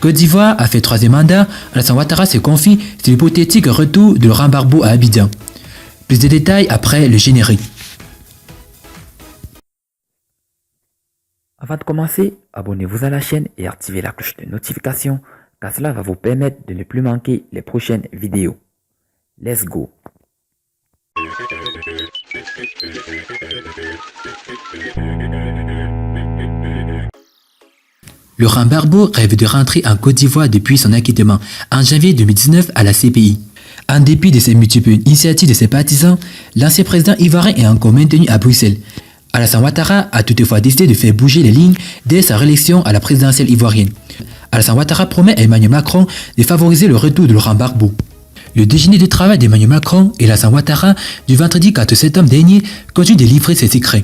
Côte d'Ivoire a fait troisième mandat, Alassane Ouattara se confie sur l'hypothétique retour de Laurent Gbagbo à Abidjan. Plus de détails après le générique. Avant de commencer, abonnez-vous à la chaîne et activez la cloche de notification car cela va vous permettre de ne plus manquer les prochaines vidéos. Let's go! Laurent Gbagbo rêve de rentrer en Côte d'Ivoire depuis son acquittement en janvier 2019 à la CPI. En dépit de ses multiples initiatives de ses partisans, l'ancien président ivoirien est encore maintenu à Bruxelles. Alassane Ouattara a toutefois décidé de faire bouger les lignes dès sa réélection à la présidentielle ivoirienne. Alassane Ouattara promet à Emmanuel Macron de favoriser le retour de Laurent Gbagbo. Le déjeuner de travail d'Emmanuel Macron et Alassane Ouattara du vendredi 4 septembre dernier continue de livrer ses secrets.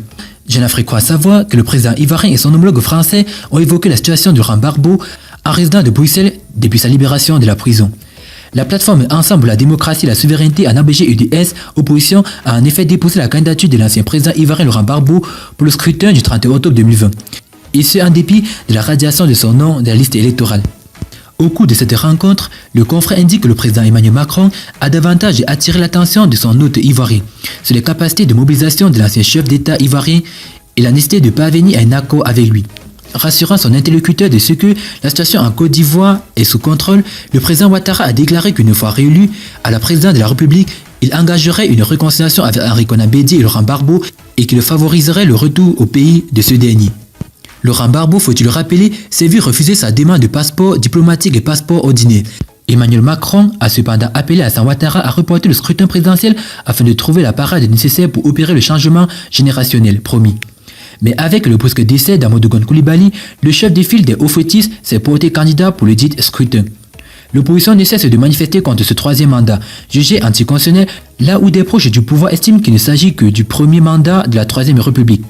Jeune Afrique croit savoir que le président ivoirien et son homologue français ont évoqué la situation de Laurent Gbagbo en résidant de Bruxelles depuis sa libération de la prison. La plateforme Ensemble pour la démocratie et la souveraineté en ABG-UDS opposition a en effet déposé la candidature de l'ancien président ivoirien Laurent Gbagbo pour le scrutin du 31 octobre 2020. Et ce en dépit de la radiation de son nom de la liste électorale. Au cours de cette rencontre, le confrère indique que le président Emmanuel Macron a davantage attiré l'attention de son hôte ivoirien sur les capacités de mobilisation de l'ancien chef d'État ivoirien et la nécessité de parvenir à un accord avec lui. Rassurant son interlocuteur de ce que la situation en Côte d'Ivoire est sous contrôle, le président Ouattara a déclaré qu'une fois réélu à la présidence de la République, il engagerait une réconciliation avec Henri Konan Bédié et Laurent Gbagbo et qu'il favoriserait le retour au pays de ce dernier. Laurent Gbagbo, faut-il le rappeler, s'est vu refuser sa demande de passeport diplomatique et passeport ordinaire. Emmanuel Macron a cependant appelé Alassane Ouattara à reporter le scrutin présidentiel afin de trouver la parade nécessaire pour opérer le changement générationnel promis. Mais avec le brusque décès d'Amadou Gon Coulibaly, le chef de file des hauts-feuillistes s'est porté candidat pour le dit scrutin. L'opposition ne cesse de manifester contre ce troisième mandat, jugé anticonstitutionnel, là où des proches du pouvoir estiment qu'il ne s'agit que du premier mandat de la Troisième République.